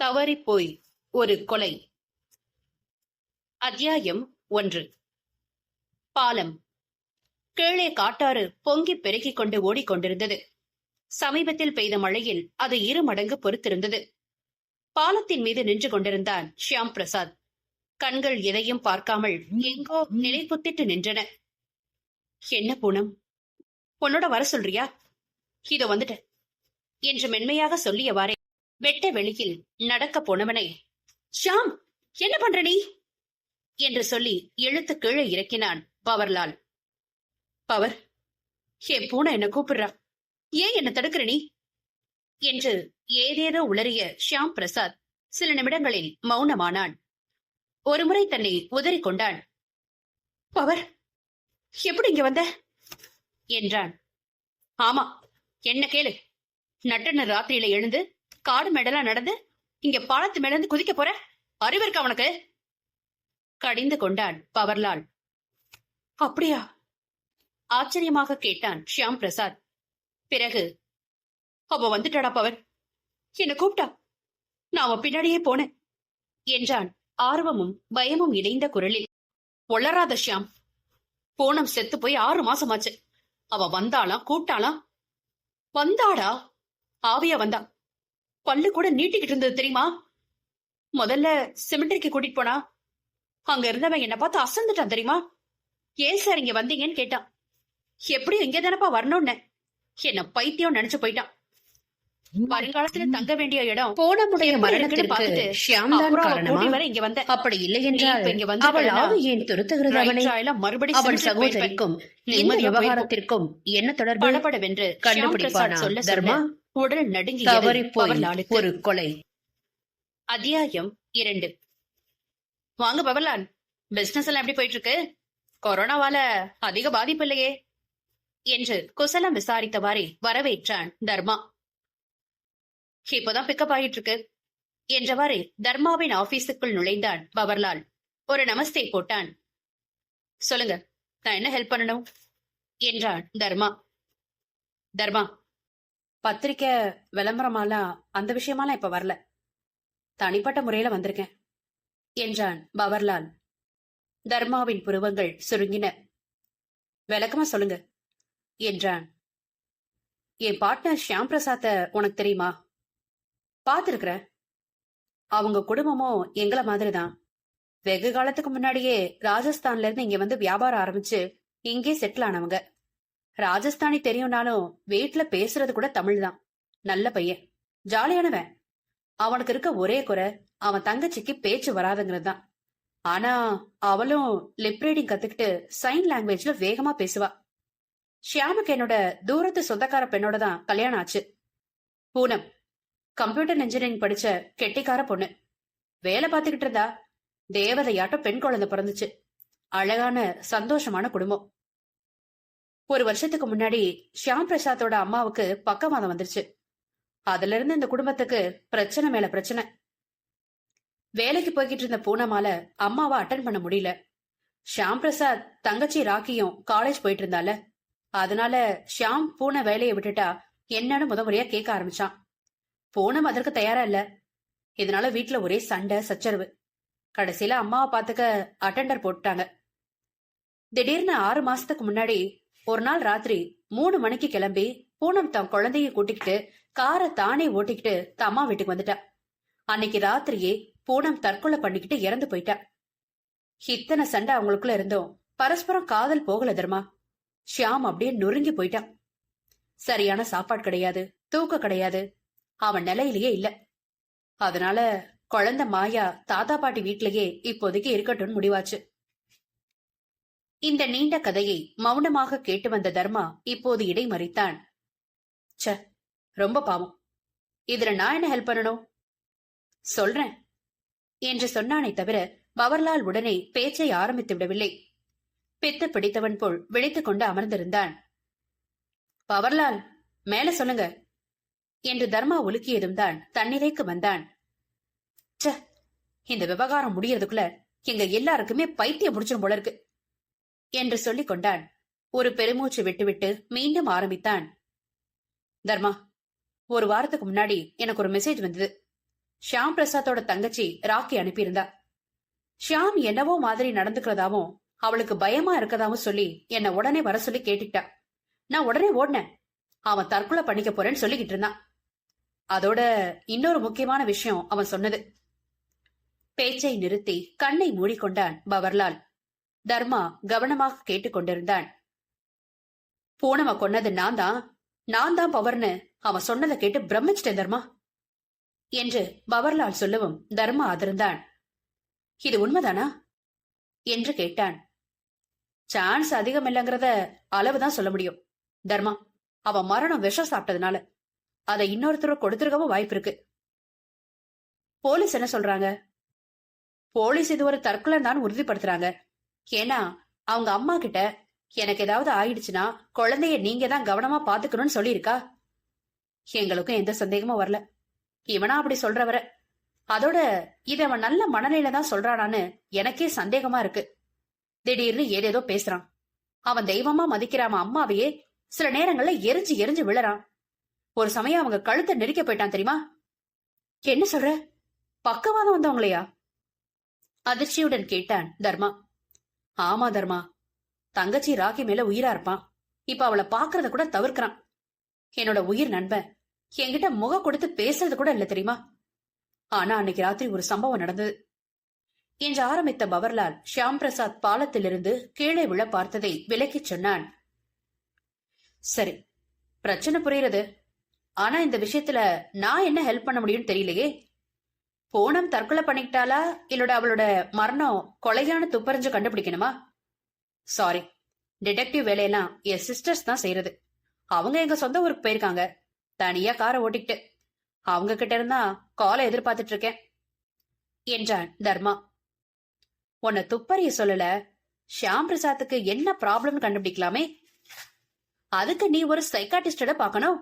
தவறிப்போய் ஒரு கொலை. அத்தியாயம் 1. பாலம். கீழே காட்டாறு பொங்கி பெருகிக் கொண்டு ஓடிக்கொண்டிருந்தது. சமீபத்தில் பெய்த மழையில் அது 2 மடங்கு பொறுத்திருந்தது. பாலத்தின் மீது நின்று கொண்டிருந்தான் ஷியாம் பிரசாத். கண்கள் எதையும் பார்க்காமல் எங்கோ நிலைப்புத்திட்டு நின்றன. என்ன பூனம், உன்னோட வர சொல்றியா? இதோ வந்துட்ட என்று மென்மையாக சொல்லியவாறே வெட்ட வெளியில் நடக்க போனவனை, ஷியாம், என்ன பண்ற நீ என்று சொல்லி இழுத்து கீழே இறக்கினான் பவர்லால். பவர், என் பூனை என்ன கூப்பிடுறா, ஏன் என்ன தடுக்கிற நீ என்று ஏதேதோ உளறிய ஷியாம் பிரசாத் சில நிமிடங்களில் மௌனமானான். ஒருமுறை தன்னை உதறிக் கொண்டான். பவர், எப்படி இங்க வந்த என்றான். ஆமா, என்ன கேளு. நட்டன ராத்திரியில எழுந்து காடு மேடலா நடந்து இங்க பாலத்து மேல இருந்து குதிக்க போற அறிவு இருக்கா அவனுக்கு? கடிந்து கொண்டான் பவர்லால். அப்படியா? ஆச்சரியமாக கேட்டான் ஷியாம் பிரசாத். பிறகு, அவ வந்துட்டாடா பவர், என்ன கூப்பிட்டா, நான் அவன் பின்னாடியே போனேன் என்றான் ஆர்வமும் பயமும் இணைந்த குரலில். ஒளராத ஷியாம், பூனம் செத்து போய் 6 மாசமாச்சு. அவ வந்தாளாம், கூப்பிட்டாளாம். வந்தாடா, ஆவியா வந்தா. பல்லு கூட நீட்டிக்கிட்டு இருந்தது தெரியுமா? முதல்ல சிமெண்ட்ரிக்கு கூட்டிட்டு போனா அங்க இருந்தவன் என்ன பார்த்து அசந்துட்டான் தெரியுமா? ஏன் சார் இங்க வந்தீங்கன்னு கேட்டான். எப்படியும் இங்க தானப்பா வரணும்னு என்ன பைத்தியம் நினைச்சு போயிட்டான். வருங்காலத்துல தங்க வேண்டிய இடம் பூனமுடைய மரணத்திற்கு ஷியாம் தான் காரணமா? இங்க வந்த அப்படி இல்லை என்றால் அவள் ஆவி ஏன் துரத்துகிறது அவனை? மறுபடியும் அவள் சகோதரிக்கும் இந்த விவகாரத்திற்கும் என்ன தொடர்பு? படபடவென்று கண்டுபிடிப்பானா தர்மா? உடல் நடுங்கி தவறிப்போய் ஒரு கொலை. அத்தியாயம் 2. வாங்க பவர்லால், பிசினஸ் எல்லாம் எப்படி போயிட்டு இருக்கு? கொரோனாவால அதிக பாதிப்பு இல்லையே என்று குசலம் விசாரித்தவாறே வரவேற்றான் தர்மா. இப்பதான் பிக்கப் ஆகிட்டு இருக்கு என்றவாறே தர்மாவின் ஆபீஸுக்குள் நுழைந்தான் பவர்லால். ஒரு நமஸ்தே போட்டான். சொல்லுங்க, நான் என்ன ஹெல்ப் பண்ணணும் என்றான் தர்மா. தர்மா, பத்திரிக்கை விளம்பரமாலாம் அந்த விஷயமாலாம் இப்ப வரல, தனிப்பட்ட முறையில வந்திருக்கேன் என்றான் பவர்லால். தர்மாவின் புருவங்கள் சுருங்கின. விளக்கமா சொல்லுங்க என்றான். என் பார்ட்னர் ஷியாம் பிரசாத்த உனக்கு தெரியுமா? பாத்துருக்குற. அவங்க குடும்பமும் எங்களை மாதிரிதான். வெகு காலத்துக்கு முன்னாடியே ராஜஸ்தான்ல இருந்து இங்க வந்து வியாபாரம் ஆரம்பிச்சு இங்கே செட்டில் ஆனவங்க. ராஜஸ்தானி தெரியும்னாலும் வீட்டுல பேசுறது கூட தமிழ் தான். நல்ல பையன், ஜாலியானவன். அவனுக்கு இருக்க ஒரே குறை அவன் தங்கச்சிக்கு பேச்சு வராதுங்கிறது தான். ஆனா அவளும் லிப் ரீடிங் கத்துக்கிட்டு சைன் லாங்குவேஜ்ல வேகமா பேசுவா. ஷியாமுக்கு என்னோட தூரத்து சொந்தக்கார பெண்ணோட தான் கல்யாணம் ஆச்சு. பூனம் கம்ப்யூட்டர் இன்ஜினியரிங் படிச்ச கெட்டிக்கார பொண்ணு. வேலை பார்த்துக்கிட்டு இருந்தா தேவதையாட்டம் பெண் குழந்தை பிறந்துச்சு. அழகான சந்தோஷமான குடும்பம். 1 வருஷத்துக்கு முன்னாடி ஷியாம் பிரசாத்தோட அம்மாவுக்கு பக்கவாதம் வந்துருச்சு. அதுல இருந்து இந்த குடும்பத்துக்கு பிரச்சனை மேல பிரச்சனை. வேலைக்கு போய்கிட்டு இருந்த பூனமால அம்மாவை அட்டன் பண்ண முடியல. ஷியாம் பிரசாத் தங்கச்சி ராக்கியும் காலேஜ் போயிட்டு இருந்தால, அதனால ஷியாம் பூனை வேலையை விட்டுட்டா என்னன்னு முறையா கேட்க ஆரம்பிச்சான். பூனம் அதற்கு தயாரா இல்ல. இதனால வீட்டுல ஒரே சண்டை சச்சரவு. கடைசியில அம்மாவை பாத்துக்க அட்டெண்டர் போட்டுட்டாங்க. திடீர்னு 6 மாசத்துக்கு முன்னாடி ஒரு நாள் ராத்திரி 3 மணிக்கு கிளம்பி பூனம் தன் குழந்தைய கூட்டிக்கிட்டு காரை தானே ஓட்டிக்கிட்டு அம்மா வீட்டுக்கு வந்துட்டா. அன்னைக்கு ராத்திரியே பூனம் தற்கொலை பண்ணிக்கிட்டு இறந்து போயிட்டா. இத்தனை சண்டை அவங்களுக்குள்ள இருந்தோம் பரஸ்பரம் காதல் போகல தர்மா. ஷியாம் அப்படியே நொறுங்கி போயிட்டான். சரியான சாப்பாடு கிடையாது, தூக்கம் கிடையாது, அவன் நிலையிலேயே இல்ல. அதனால குழந்தை மாயா தாத்தா பாட்டி வீட்லயே இப்போதைக்கு இருக்கட்டும்னு முடிவாச்சு. இந்த நீண்ட கதையை மௌனமாக கேட்டு வந்த தர்மா இப்போது இடைமறித்தான். ச, ரொம்ப பாவம். இதுல நான் என்ன ஹெல்ப் பண்ணணும்? சொல்றேன் என்று சொன்னானே தவிர பவர்லால் உடனே பேச்சை ஆரம்பித்து விடவில்லை. பித்து பிடித்தவன் போல் விழித்துக் கொண்டு அமர்ந்திருந்தான். பவர்லால், மேல சொல்லுங்க என்று தர்மா உலுக்கியதும் தான் தன்னிலைக்கு வந்தான். ச, இந்த விவகாரம் முடியறதுக்குள்ள எங்க எல்லாருக்குமே பைத்தியம் முடிச்சிடும் போல இருக்கு என்று சொல்லிக் கொண்டான். ஒரு பெருமூச்சு விட்டுவிட்டு மீண்டும் ஆரம்பித்தான். தர்மா, 1 வாரத்துக்கு முன்னாடி எனக்கு ஒரு மெசேஜ் வந்தது. ஷியாம் பிரசாத்தோட தங்கச்சி ராக்கி அனுப்பியிருந்தா. ஷியாம் என்னவோ மாதிரி நடந்துக்கிறதாவும் அவளுக்கு பயமா இருக்கதாவும் சொல்லி என்ன உடனே வர சொல்லி கேட்டுட்டா. நான் உடனே ஓடினேன். அவன் தற்கொலை பண்ணிக்க போறேன்னு சொல்லிக்கிட்டு இருந்தான். அதோட இன்னொரு முக்கியமான விஷயம் அவன் சொன்னது. பேச்சை நிறுத்தி கண்ணை மூடிக்கொண்டான் பவர்லால். தர்மா கவனமாக கேட்டுக்கொண்டிருந்தான். பூனம கொன்னது நான் தான் பவர்னு அவன் சொன்னதை கேட்டு பிரமிச்சிட்டேன் தர்மா என்று பவர்லால் சொல்லவும் தர்மா அதிர்ந்தான். இது உண்மைதானா என்று கேட்டான். சான்ஸ் அதிகம் இல்லைங்கிறத அளவுதான் சொல்ல முடியும் தர்மா. அவன் மரணம் விஷம் சாப்பிட்டதுனால அதை இன்னொருத்தர் கொடுத்திருக்கவும் வாய்ப்பு இருக்கு. போலீஸ் என்ன சொல்றாங்க? போலீஸ் இது ஒரு தற்கொலை தான் உறுதிப்படுத்துறாங்க. ஏன்னா அவங்க அம்மா கிட்ட எனக்கு ஏதாவது ஆயிடுச்சுன்னா குழந்தைய நீங்க தான் கவனமா பாத்துக்கணும்னு சொல்லியிருக்கா. எங்களுக்கும் எந்த சந்தேகமும் வரல. இவனா அப்படி சொல்றவர. அதோட இத அவன் நல்ல மனநிலையில தான் சொல்றானான்னு எனக்கே சந்தேகமா இருக்கு. திடீர்னு ஏதேதோ பேசுறான். அவன் தெய்வமா மதிக்கிற அவன் அம்மாவையே சில நேரங்கள்ல எரிஞ்சு எரிஞ்சு விழறான். ஒரு சமயம் அவங்க கழுத்தை நெரிக்க போயிட்டான் தெரியுமா? என்ன சொல்ற? பக்கவாதம் வந்தவங்களையா? அதிர்ச்சியுடன் கேட்டான் தர்மா. ஆமா தர்மா, தங்கச்சி ராக்கி மேல உயிரா இருப்பான். இப்ப அவளை பாக்குறத கூட தவிர்க்கிறான். என்னோட உயிர் நண்பன் என்கிட்ட முக கொடுத்து பேசுறது கூட இல்ல தெரியுமா? ஆனா அன்னைக்கு ராத்திரி ஒரு சம்பவம் நடந்தது என்று ஆரம்பித்த பவர்லால் ஷியாம் பிரசாத் பாலத்திலிருந்து கீழே விழ பார்த்ததை விலக்கிச் சொன்னான். சரி, பிரச்சனை புரியுறது. ஆனா இந்த விஷயத்துல நான் என்ன ஹெல்ப் பண்ண முடியும்னு தெரியலையே. பூனம் தற்கொலை பண்ணிக்கிட்டாளா இல்லோட அவளோட மரணம் கொலையான துப்பறிஞ்சு கண்டுபிடிக்கணுமா? சாரி, டிடெக்டிவ் வேலையெல்லாம் என் சிஸ்டர்ஸ் தான் செய்யறது. அவங்க எங்க சொந்த ஊருக்கு போயிருக்காங்க, தனியா காரை ஓட்டிக்கிட்டு. அவங்க கிட்ட இருந்தா காலை எதிர்பார்த்துட்டு இருக்கேன் என்றான் தர்மா. உன்னை துப்பறிய சொல்லல, ஷியாம் பிரசாத்துக்கு என்ன ப்ராப்ளம் கண்டுபிடிக்கலாமே. அதுக்கு நீ ஒரு சைக்காட்டிஸ்ட பாக்கணும்.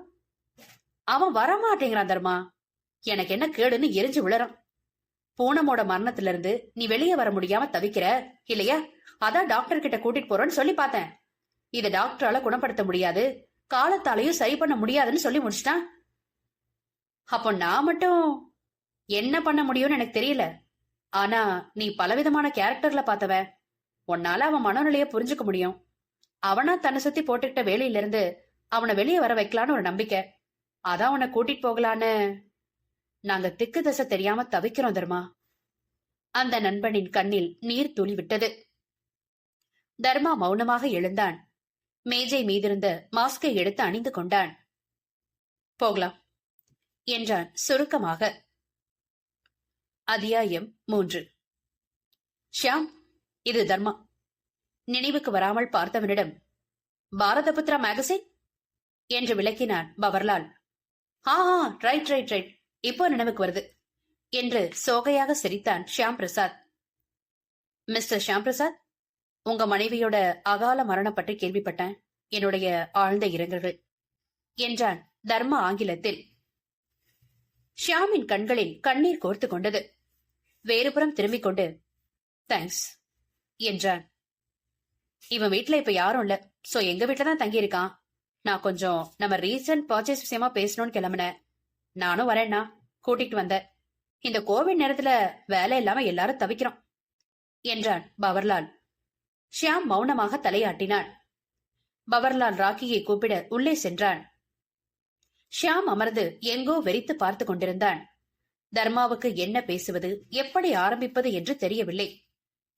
அவன் வரமாட்டேங்கிறான் தர்மா. எனக்கு என்ன கேடுன்னு எரிஞ்சு விழறான். பூனமோட மரணத்துல இருந்து நீ வெளியே வர முடியாம தவிக்கிற இல்லையா? அதான் டாக்டர் கிட்ட கூட்டிட்டு போறோன்னு சொல்லி பார்த்தேன். இத டாக்டரால குணப்படுத்த முடியாது, காலத்தாலையும் சரி பண்ண முடியாதுன்னு சொல்லி முடிச்சிட்டான். அப்போ நான் மட்டும் என்ன பண்ண முடியும்னு எனக்கு தெரியல. ஆனா நீ பலவிதமான கேரக்டர்ல பார்த்தவ, உன்னால அவன் மனநிலைய புரிஞ்சுக்க முடியும். அவனா தன்னை சுத்தி போட்டுக்கிட்ட வேலையில இருந்து அவனை வெளியே வர வைக்கலான்னு ஒரு நம்பிக்கை. அதான் உன்னை கூட்டிட்டு போகலான்னு நாங்க திக்கு தசை தெரியாம தவிக்கிறோம் தர்மா. அந்த நண்பனின் கண்ணில் நீர் துளி விட்டது. தர்மா மௌனமாக எழுந்தான். மேஜை மீதிருந்த மாஸ்கை எடுத்து அணிந்து கொண்டான். போகலாம் என்றான் சுருக்கமாக. அத்தியாயம் 3. ஷியாம், இது தர்மா. நினைவுக்கு வராமல் பார்த்தவனிடம், பாரதபுத்ரா மேகசின் என்று விளக்கினான் பவர்லால். ரைட் ரைட் ரைட், இப்போ நினைவுக்கு வருது என்று சோகையாக சிரித்தான் ஷியாம் பிரசாத். மிஸ்டர் ஷியாம் பிரசாத், உங்க மனைவியோட அகால மரணம் பற்றி கேள்விப்பட்டேன். என்னுடைய ஆழ்ந்த இரங்கல்கள் என்றான் தர்மா ஆங்கிலத்தில். ஷியாமின் கண்களில் கண்ணீர் கோர்த்து கொண்டது. வேறுபுறம் திரும்பிக் கொண்டு தேங்க்ஸ் என்றான். இவன் வீட்டுல இப்ப யாரும் இல்ல, சோ எங்க வீட்டுலதான் தங்கி இருக்கான். நான் கொஞ்சம் நம்ம ரீசன்ட் பர்ச்சேஸ் விஷயமா பேசணும்னு கிளம்பினேன். நானும் வரேன்னா கூட்டிட்டு வந்த. இந்த கோவிட் நேரத்துல வேலை இல்லாம எல்லாரும் தவிக்கிறோம் என்றான் பவர்லால். ஷியாம் மௌனமாக தலையாட்டினான். பவர்லால் ராக்கியை கூப்பிட உள்ளே சென்றான். ஷியாம் அமர்ந்து எங்கோ வெறித்து பார்த்து கொண்டிருந்தான். தர்மாவுக்கு என்ன பேசுவது, எப்படி ஆரம்பிப்பது என்று தெரியவில்லை.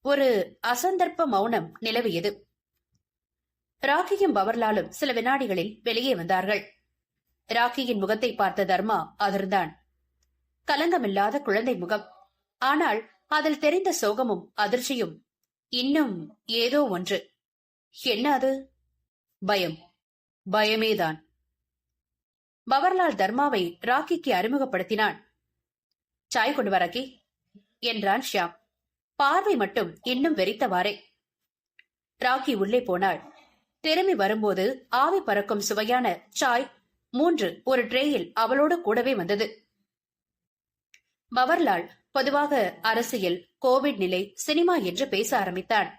ஒரு அசந்தர்ப்ப மௌனம் நிலவியது. ராக்கியும் பவர்லாலும் சில வினாடிகளில் வெளியே வந்தார்கள். ராக்கியின் முகத்தை பார்த்த தர்மா அதிர்ந்தான். கலங்கமில்லாத குழந்தை முகம். ஆனால் அதில் தெரிந்த சோகமும் அதிர்ச்சியும் இன்னும் ஏதோ ஒன்று. என்ன அது? பயம். பயமேதான். பவர்லால் தர்மாவை ராக்கிக்கு அறிமுகப்படுத்தினான். சாய் கொண்டு வா ராக்கி என்றான் ஷியாம். பார்வை மட்டும் இன்னும் வெறித்தவாறே. ராக்கி உள்ளே போனாள். திரும்பி வரும்போது ஆவி பறக்கும் சுவையான சாய் 3 ஒரு ட்ரேயில் அவளோடு கூடவே வந்தது. பவர்லால் பொதுவாக அரசியல், கோவிட் நிலை, சினிமா என்று பேச ஆரம்பித்தான்.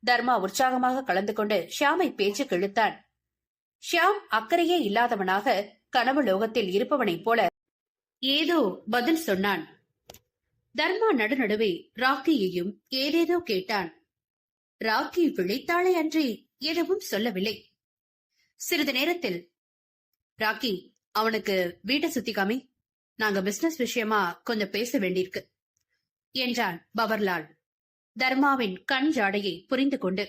தர்மா உற்சாகமாக கலந்து கொண்டு ஷியாமை பேச்சு கிழித்தான். ஷியாம் அக்கறையே இல்லாதவனாக கனவு லோகத்தில் இருப்பவனைப் போல ஏதோ பதில் சொன்னான். தர்மா நடுநடுவே ராக்கியையும் ஏதேதோ கேட்டான். ராக்கி விழித்தாளே அன்றி எதுவும் சொல்லவில்லை. சிறிது நேரத்தில், ராக்கி, அவனுக்கு வீட்டை சுத்தி காமி, நாங்க பிசினஸ் விஷயமா கொஞ்சம் பேச வேண்டியிருக்கு என்றான் பவர்லால், தர்மாவின் கண் ஜாடையை புரிந்து கொண்டு.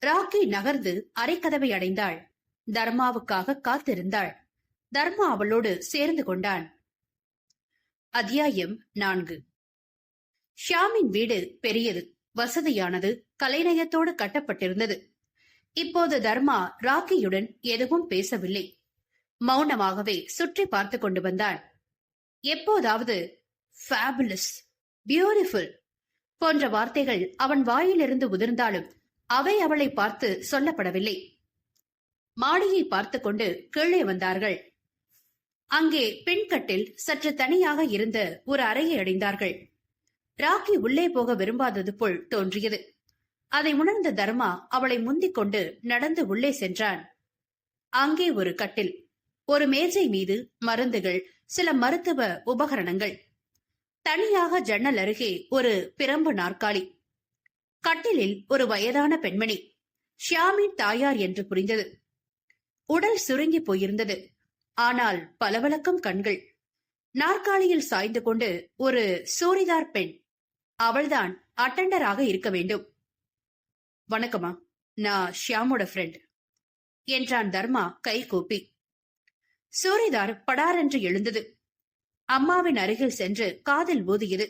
ராக்கி நகர்ந்து அரைக்கதவை அடைந்தாள். தர்மாவுக்காக காத்திருந்தாள். தர்மா அவளோடு சேர்ந்து கொண்டான். அத்தியாயம் 4. ஷியாமின் வீடு பெரியது, வசதியானது, கலைநயத்தோடு கட்டப்பட்டிருந்தது. இப்போது தர்மா ராக்கியுடன் எதுவும் பேசவில்லை. மௌனமாகவே சுற்றி பார்த்து கொண்டு வந்தான். எப்போதாவது ஃபேபுலஸ், பியூட்டிஃபுல் போன்ற வார்த்தைகள் அவன் வாயிலிருந்து உதிர்ந்தாலும் அவை அவளை பார்த்து சொல்லப்படவில்லை. மாடியை பார்த்து கொண்டு கீழே வந்தார்கள். அங்கே பெண்கட்டில் சற்று தனியாக இருந்த ஒரு அறையை அடைந்தார்கள். ராக்கி உள்ளே போக விரும்பாதது போல் தோன்றியது. அதை உணர்ந்த தர்மா அவளை முந்திக் கொண்டு நடந்து உள்ளே சென்றான். அங்கே ஒரு கட்டில், ஒரு மேஜை மீது மருந்துகள், சில மருத்துவ உபகரணங்கள், தனியாக ஜன்னல் அருகே ஒரு பிரம்பு நாற்காலி. கட்டிலில் ஒரு வயதான பெண்மணி, ஷியாமின் தாயார் என்று புரிந்தது. உடல் சுருங்கி போயிருந்தது. ஆனால் பளபளக்கும் கண்கள். நாற்காலியில் சாய்ந்து கொண்டு ஒரு சூரிதார் பெண். அவள்தான் அட்டெண்டராக இருக்க வேண்டும். வணக்கமா, நான் ஷியாமோட ஃப்ரெண்ட் என்றான் தர்மா கை கூப்பி. சூரிதார் படாரென்று எழுந்தது. அம்மாவின் அருகில் சென்று காதில் ஊதியது.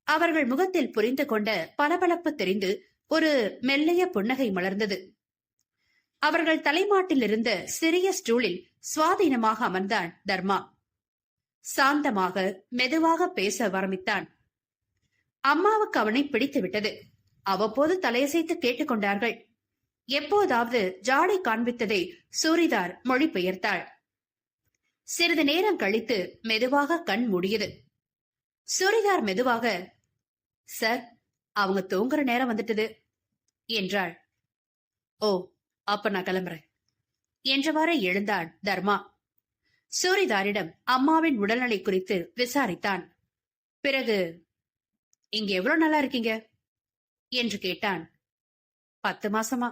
அவர்கள் முகத்தில் புரிந்து கொண்ட பளபளப்பு தெரிந்து ஒரு மெல்லிய புன்னகை மலர்ந்தது. அவர்கள் தலைமாட்டில் இருந்த சிறிய ஸ்டூலில் சுவாதீனமாக அமர்ந்தான் தர்மா. சாந்தமாக மெதுவாக பேச ஆரம்பித்தான். அம்மாவுக்கு அவனை பிடித்து விட்டது. அவ்வப்போது தலையசைத்து கேட்டுக்கொண்டார்கள். எப்போதாவது ஜாடை காண்பித்ததை சூரிதார் மொழிபெயர்த்தாள். சிறிது நேரம் கழித்து மெதுவாக கண் மூடியது. சூரிதார் மெதுவாக, சார், அவங்க தூங்குற நேரம் வந்துட்டது என்றாள். ஓ, அப்ப நான் கிளம்புறேன் என்றவாறு எழுந்தான் தர்மா. சூரிதாரிடம் அம்மாவின் உடல்நிலை குறித்து விசாரித்தான். பிறகு, இங்க எவ்வளவு நல்லா இருக்கீங்க என்று கேட்டான். 10 மாசமா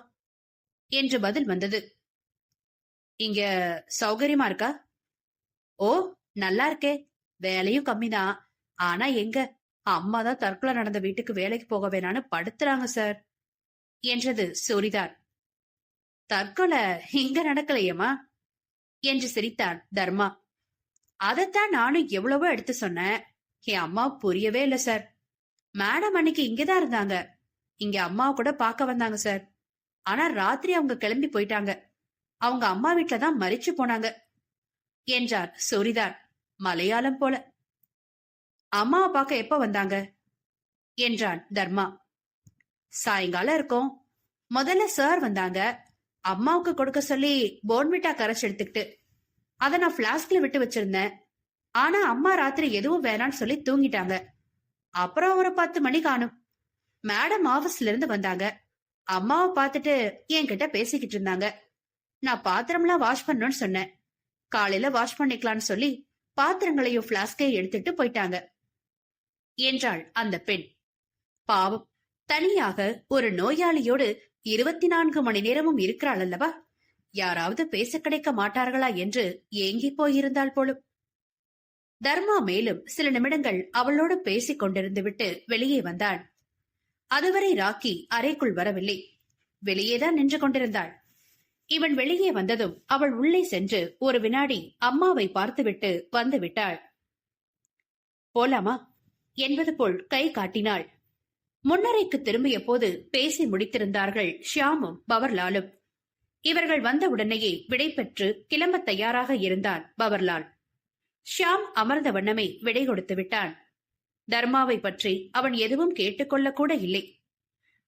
என்று பதில் வந்தது. இங்க சௌகரியமா இருக்கா? ஓ, நல்லா இருக்கே, வேலையும் கம்மிதான். ஆனா எங்க அம்மா தான் தற்கொலை நடந்த வீட்டுக்கு வேலைக்கு போக வேணான்னு படுத்துறாங்க சார் என்றது சூரிதார். தற்கொலை இங்க நடக்கலையேமா என்று சிரித்தான் தர்மா. அதைத்தான் நானும் எவ்வளவோ எடுத்து சொன்னேன். என் அம்மா புரியவே இல்ல சார். மேடம் அன்னைக்கு இங்கதான் இருந்தாங்க. இங்க அம்மாவை கூட பார்க்க வந்தாங்க சார். ஆனா ராத்திரி அவங்க கிளம்பி போயிட்டாங்க. அவங்க அம்மா வீட்டுலதான் மரிச்சு போனாங்க என்றார் சூரிதார் மலையாளம் போல. அம்மாவை பார்க்க எப்ப வந்தாங்க என்றான் தர்மா. சாயங்காலம் இருக்கும். முதல்ல சார் வந்தாங்க. அம்மாவுக்கு கொடுக்க சொல்லி போன்விட்டா கரைச்சு எடுத்துக்கிட்டு அத நான் பிளாஸ்க்ல விட்டு வச்சிருந்தேன். ஆனா அம்மா ராத்திரி எதுவும் வேணான்னு சொல்லி தூங்கிட்டாங்க. அப்புறம் ஒரு 10 மணி காணும். மேடம் ஆபீஸ்ல இருந்து வந்தாங்க. அம்மாவை பார்த்துட்டு என்கிட்ட பேசிக்கிட்டு இருந்தாங்க. நான் பாத்திரம்லாம் வாஷ் பண்ணணும்னு சொன்னேன். காலையில வாஷ் பண்ணிக்கலான்னு சொல்லி பாத்திரங்களையும் பிளாஸ்கையும் எடுத்துட்டு போயிட்டாங்க என்றாள் அந்த பெண். பாவம், தனியாக ஒரு நோயாளியோடு 24 மணி நேரமும் இருக்கிறாள் அல்லவா? யாராவது பேச கிடைக்க மாட்டார்களா என்று ஏங்கி போயிருந்தாள் போலும். தர்மா மேலும் சில நிமிடங்கள் அவளோடு பேசிக் கொண்டிருந்து விட்டு வெளியே வந்தான். அதுவரை ராக்கி அறைக்குள் வரவில்லை. வெளியேதான் நின்று கொண்டிருந்தாள். இவன் வெளியே வந்ததும் அவள் உள்ளே சென்று ஒரு வினாடி அம்மாவை பார்த்துவிட்டு வந்து விட்டாள். போலாமா என்பது போல் கை காட்டினாள். முன்னரைக்கு திரும்பிய போது பேசி முடித்திருந்தார்கள் ஷியாமும் பவர்லாலும். இவர்கள் வந்தவுடனேயே விடை பெற்று கிளம்ப தயாராக இருந்தான் பவர்லால். ஷியாம் அமர்ந்த வண்ணமே விடை கொடுத்து விட்டான். தர்மாவை பற்றி அவன் எதுவும் கேட்டுக்கொள்ள கூட இல்லை.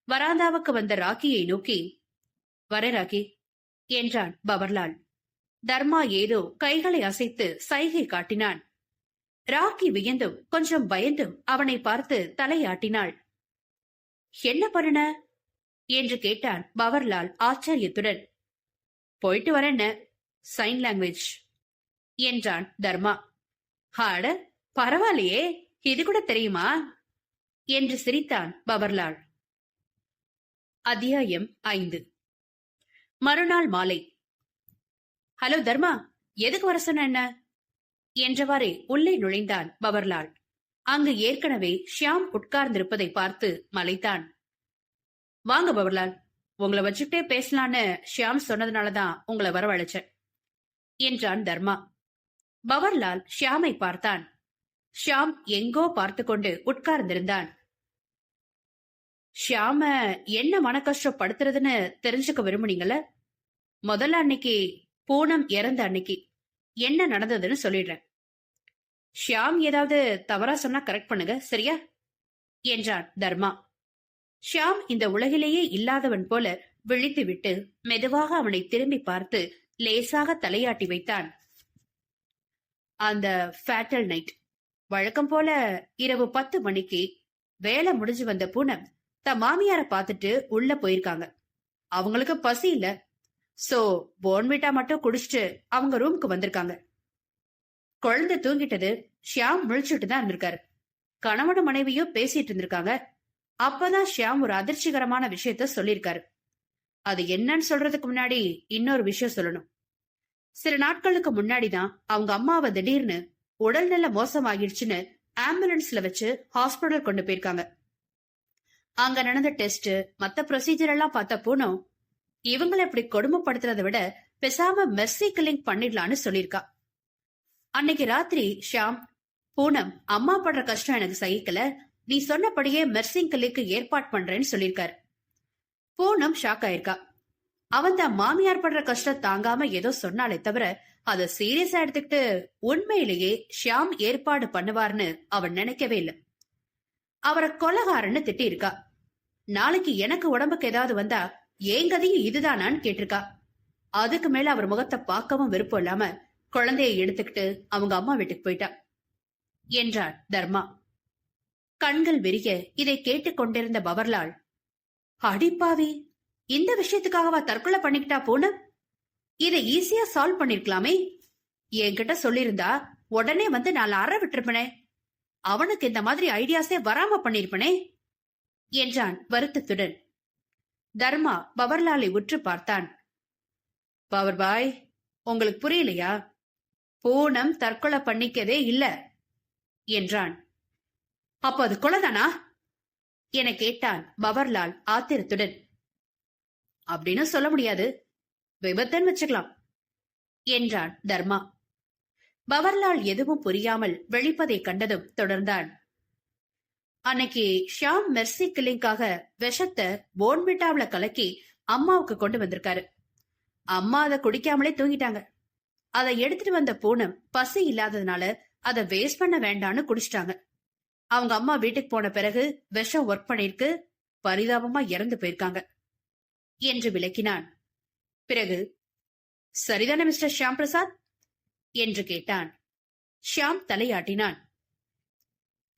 வராந்தாவுக்கு வந்த ராக்கியை நோக்கி, வர ராக்கி என்றான் பவர்லால். தர்மா ஏதோ கைகளை அசைத்து சைகை காட்டினான். ராக்கி வியந்தும் கொஞ்சம் பயந்தும் அவனை பார்த்து தலையாட்டினாள். என்ன பண்ணன என்று கேட்டான் பவர்லால் ஆச்சரியத்துடன். போயிட்டு வரேன்ன, சைன் லாங்குவேஜ் என்றான் தர்மா. அட பரவாயில்லையே, இது கூட தெரியுமா என்று சிரித்தான் பவர்லால். அத்தியாயம் 5. மறுநாள் மாலை. ஹலோ தர்மா, எதுக்கு வர சொன்ன என்ன என்றவாறே உள்ளே நுழைந்தான் பவர்லால். அங்கு ஏற்கனவே ஷியாம் உட்கார்ந்திருப்பதை பார்த்து மலைத்தான். வாங்க பவர்லால், உங்களை வச்சுக்கிட்டே பேசலான்னு ஷியாம் சொன்னதுனாலதான் உங்களை வரவழைச்சேன் என்றான் தர்மா. பவர்லால் ஷியாமை பார்த்தான். ஷியாம் எங்கோ பார்த்து கொண்டு உட்கார்ந்திருந்தான். ஷியாம என்ன மன கஷ்டப்படுத்துறதுன்னு தெரிஞ்சுக்க விரும்புனீங்கள? முதல்ல அன்னைக்கு பூனம் இறந்த அன்னைக்கு என்ன நடந்ததுன்னு சொல்லிடுறேன். ஷியாம் ஏதாவது தவறா சொன்னா கரெக்ட் பண்ணுங்க, சரியா என்றான் தர்மா. ஷியாம் இந்த உலகிலேயே இல்லாதவன் போல விழித்து விட்டு மெதுவாக அவனை திரும்பி பார்த்து லேசாக தலையாட்டி வைத்தான். அந்த ஃபேட்டல் நைட் வழக்கம் போல இரவு 10 மணிக்கு வேலை முடிஞ்சு வந்த பூனம் தன் மாமியார பார்த்துட்டு உள்ள போயிருக்காங்க. அவங்களுக்கு பசி இல்ல, சோ போன்விட்டா மட்டும் குடிச்சிட்டு அவங்க ரூமுக்கு வந்திருக்காங்க. குழந்தை தூங்கிட்டது, ஷியாம் முழிச்சுட்டு தான் இருந்திருக்காரு. கணவனும் மனைவியும் பேசிட்டு இருந்திருக்காங்க. அப்பதான் ஷியாம் ஒரு அதிர்ச்சிகரமான விஷயத்த சொல்லிருக்காரு. அது என்னன்னு சொல்றதுக்கு முன்னாடி இன்னொரு விஷயம் சொல்லணும். சில நாட்களுக்கு முன்னாடிதான் அவங்க அம்மாவை திடீர்னு உடல்நல மோசமாகிடுச்சுன்னு ஆம்புலன்ஸ்ல வச்சு ஹாஸ்பிடல் கொண்டு போயிருக்காங்க. அங்க நடந்த டெஸ்ட் மத்த ப்ரொசீஜர் எல்லாம் பார்த்த போனோம், இவங்களை இப்படி கொடுமைப்படுத்துறதை விட பேசாம மெர்சி கில்லிங் பண்ணிடலான்னு சொல்லிருக்கா. அன்னைக்கு ராத்திரி ஷியாம், பூனம் அம்மா படுற கஷ்டம் எனக்கு சகிக்கல, நீ சொன்னபடியே மெர்சி கில்லிங்க்கு ஏற்பாடு பண்றேன்னு சொல்லிருக்காரு. பூனம் ஷாக் ஆயிருக்கா. அவன் தான் மாமியார் படுற கஷ்டம் தாங்காம ஏதோ சொன்னாலே தவிர அத சீரியஸா எடுத்துக்கிட்டு உண்மையிலேயே ஷியாம் ஏற்பாடு பண்ணுவார்னு அவன் நினைக்கவே இல்லை. அவரை கொலகாரன்னு திட்டி இருக்கா. நாளைக்கு எனக்கு உடம்புக்கு ஏதாவது வந்தா ஏன் கதையும் இதுதானான்னு கேட்டிருக்கா. அதுக்கு மேல அவர் முகத்தை பார்க்கவும் விருப்பம் இல்லாம குழந்தையை எடுத்துக்கிட்டு அவங்க அம்மா வீட்டுக்கு போயிட்டா என்றான் தர்மா. கண்கள் விரிய இதை கேட்டுக்கொண்டிருந்த பவர்லால், அடிப்பாவி, இந்த விஷயத்துக்காகவா தற்கொலை பண்ணிக்கிட்டா போன? இதை ஈஸியா சால்வ் பண்ணிருக்கலாமே. என்கிட்ட சொல்லிருந்தா உடனே வந்து நான் அற விட்டுருப்பனே. அவனுக்கு இந்த மாதிரி ஐடியாஸே வராம பண்ணிருப்பனே என்றான் வருத்தத்துடன். தர்மா பவர்லாலை உற்று பார்த்தான். பவர் பாய், உங்களுக்கு புரியலையா? பூனம் தற்கொலை பண்ணிக்கதே இல்ல என்றான். அப்ப அது கொலைதானா என கேட்டான் பவர்லால் ஆத்திரத்துடன். அப்படின்னு சொல்ல முடியாது, விபத்துன்னு வச்சுக்கலாம் என்றான் தர்மா. பவர்லால் எதுவும் புரியாமல் வெளிப்பதை கண்டதும் தொடர்ந்தான். அன்னைக்கு ஷியாம் மெர்சி கில்லிங்காக விஷத்தை போன்விட்டாவில கலக்கி அம்மாவுக்கு கொண்டு வந்திருக்காரு. அம்மா அதை குடிக்காமலே தூங்கிட்டாங்க. அதை எடுத்துட்டு வந்த பூனம் பசி இல்லாததுனால அதை வேஸ்ட் பண்ண வேண்டான்னு குடிச்சிட்டாங்க. அவங்க அம்மா வீட்டுக்கு போன பிறகு விஷம் ஒர்க் பண்ணிருக்கு, பரிதாபமா இறந்து போயிருக்காங்க என்று விளக்கினான். பிறகு, சரிதானே மிஸ்டர் ஷியாம் பிரசாத் என்று கேட்டான். ஷியாம் தலையாட்டினான்.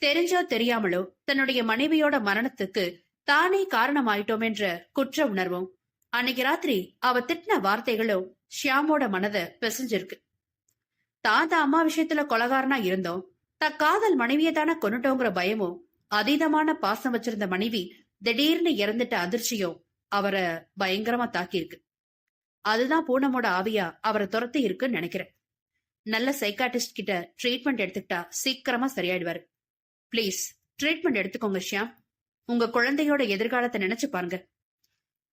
தெரிஞ்சோ தெரியாமலோ தன்னுடைய மனைவியோட மரணத்துக்கு தானே காரணமாயிட்டோம் என்ற குற்ற உணர்வும் அன்னைக்கு ராத்திரி அவ திட்டின வார்த்தைகளும் ஷியாமோட மனதை பிசைஞ்சிருக்கு. தான் அம்மா விஷயத்துல கொலகாரனா இருந்தோம், காதல் மனைவியை தானே கொண்டுட்டோங்கிற பயமும், அதீதமான பாசம் வச்சிருந்த மனைவி திடீர்னு இறந்துட்ட அதிர்ச்சியும் அவரை பயங்கரமா தாக்கியிருக்கு. அதுதான் பூனமோட ஆவியா அவரை துரத்தி இருக்குன்னு நினைக்கிறேன். நல்ல சைக்காட்டிஸ்ட் கிட்ட ட்ரீட்மெண்ட் எடுத்துக்கிட்டா சீக்கிரமா சரியாயிடுவாரு. பிளீஸ் ட்ரீட்மெண்ட் எடுத்துக்கோங்க ஷியாம், உங்க குழந்தையோட எதிர்காலத்தை நினைச்சு பாருங்க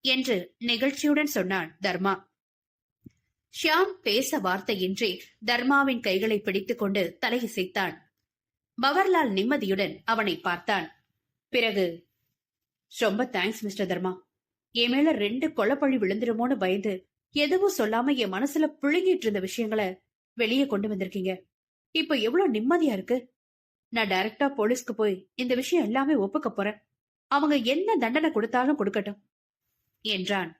என்று நெகிழ்ச்சியுடன் சொன்னான் தர்மா. ஷியாம் பேச வார்த்தையின்றி தர்மாவின் கைகளை பிடித்துக் கொண்டு தலையசைத்தான். பவர்லால் நிம்மதியுடன் அவனை பார்த்தான். பிறகு, ரொம்ப தேங்க்ஸ் மிஸ்டர் தர்மா, என் மேல 2 கொலைப்பழி விழுந்துருமோன்னு பயந்து எதுவும் சொல்லாம என் மனசுல புழுங்கிட்டு இருந்த விஷயங்களை வெளியே கொண்டு வந்திருக்கீங்க. இப்ப எவ்வளவு நிம்மதியா இருக்கு. நான் டைரக்டா போலீஸ்க்கு போய் இந்த விஷயம் எல்லாமே ஒப்புக்க போறேன். அவங்க என்ன தண்டனை கொடுத்தாலும் கொடுக்கட்டும் என்றான்.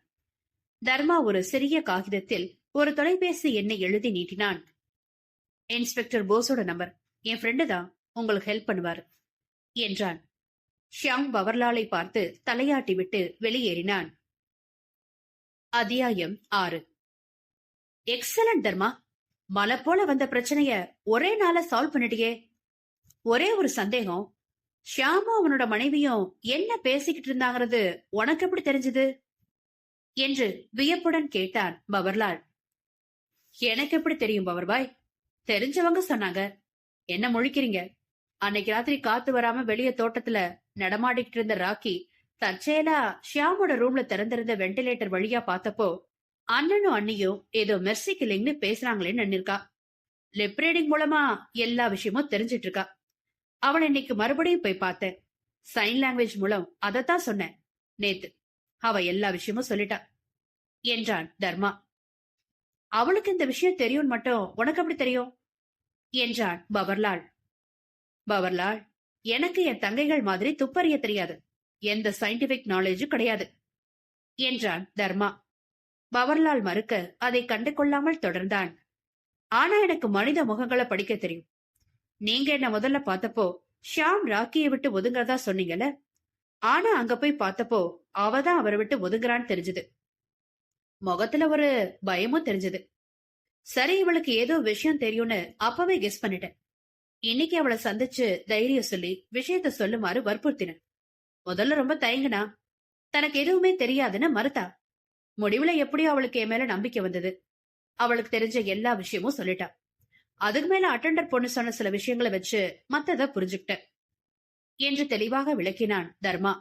தர்மா ஒரு சிறிய காகிதத்தில் ஒரு தொலைபேசி எண்ணை எழுதி நீட்டினான். இன்ஸ்பெக்டர் போஸோட நம்பர், என் ஃப்ரெண்டு தான், உங்களுக்கு ஹெல்ப் பண்ணுவாரு என்றான். ஷியாம் பவர்லாலை பார்த்து தலையாட்டி விட்டு வெளியேறினான். அத்தியாயம் 6. எக்ஸலன்ட் தர்மா, மலை போல வந்த பிரச்சனைய ஒரே நாள சால்வ் பண்ணிட்டியே. ஒரே ஒரு சந்தேகம், ஷியாமும் அவனோட மனைவியும் என்ன பேசிக்கிட்டு இருந்தாங்கிறது உனக்கு எப்படி தெரிஞ்சது என்று வியப்புடன் கேட்டான் பவர்லால். எனக்கு எப்படி தெரியும் பவர்பாய்? தெரிஞ்சவங்க சொன்னாங்க. என்ன முழிக்கிறீங்க? அன்னைக்கு ராத்திரி காத்து வராம வெளிய தோட்டத்துல நடமாடிக்கிட்டு இருந்த ராக்கி தற்செயலா ஷியாமோட ரூம்ல திறந்திருந்த வெண்டிலேட்டர் வழியா பார்த்தப்போ அண்ணனும் அண்ணியும் ஏதோ மெர்சி கில்லிங்னு பேசுறாங்களேன்னு நின்னுருக்கா. லிப் ரீடிங் மூலமா எல்லா விஷயமும் தெரிஞ்சிட்டு இருக்கா. அவளை இன்னைக்கு மறுபடியும் போய் பார்த்தேன். சைன் லாங்குவேஜ் மூலம் அதத்தான் சொன்னேன் நேத்து. அவ எல்லா விஷயமும் சொல்லிட்டா என்றான் தர்மா. அவளுக்கு இந்த விஷயம் தெரியும் மட்டும் உனக்கு எப்படி தெரியும் என்றான் பவர்லால். பவர்லால், எனக்கு என் தங்கைகள் மாதிரி துப்பறிய தெரியாது. எந்த சயின்டிபிக் நாலேஜும் கிடையாது என்றான் தர்மா. பவர்லால் மறுக்க அதை கண்டு கொள்ளாமல் தொடர்ந்தான். ஆனா எனக்கு மனித முகங்களை படிக்க தெரியும். நீங்க என்ன முதல்ல பார்த்தப்போ ஷியாம் ராக்கியை விட்டு ஒதுங்கறதா சொன்னீங்கல்ல. ஆனா அங்க போய் பார்த்தப்போ அவதான் அவரை விட்டு ஒதுங்குறான்னு தெரிஞ்சது. முகத்துல ஒரு பயமும் தெரிஞ்சது. சரி, இவளுக்கு ஏதோ விஷயம் தெரியும்னு அப்பவே கெஸ் பண்ணிட்டேன். இன்னைக்கு அவளை சந்திச்சு தைரியம் சொல்லி விஷயத்த சொல்லுமாறு வற்புறுத்தினேன். முதல்ல ரொம்ப தயங்குனா, தனக்கு எதுவுமே தெரியாதுன்னு மறுத்தா. முடிவுல எப்படியோ அவளுக்கு என் மேல நம்பிக்கை வந்தது. அவளுக்கு தெரிஞ்ச எல்லா விஷயமும் சொல்லிட்டா. அதுக்கு மேல அட்டெண்டர் பொண்ணு சொன்ன சில விஷயங்களை வச்சு மத்தத புரிஞ்சுக்கிட்டேன் என்று தெளிவாக விளக்கினான் தர்மா.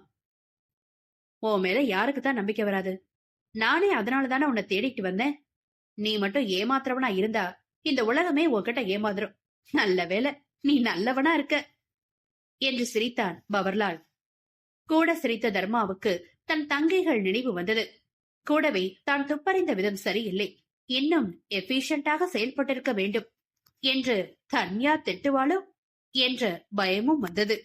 உன் மேல யாருக்குதான் நம்பிக்கை வராது? நானே அதனாலதானே உன்னை தேடிட்டு வந்தேன். நீ மட்டும் ஏமாத்துறவனா இருந்தா இந்த உலகமே உன்கிட்ட ஏமாந்துரும். நல்ல வேலை நீ நல்லவனா இருக்க என்று சிரித்தான் பவர்லால். கூட சிரித்த தர்மாவுக்கு தன் தங்கைகள் நினைவு வந்தது. கூடவே தான் துப்பறிந்த விதம் சரியில்லை, இன்னும் எஃபிஷியன்டாக செயல்பட்டிருக்க வேண்டும் என்று தன்யா திட்டுவாளோ என்ற பயமும் வந்தது.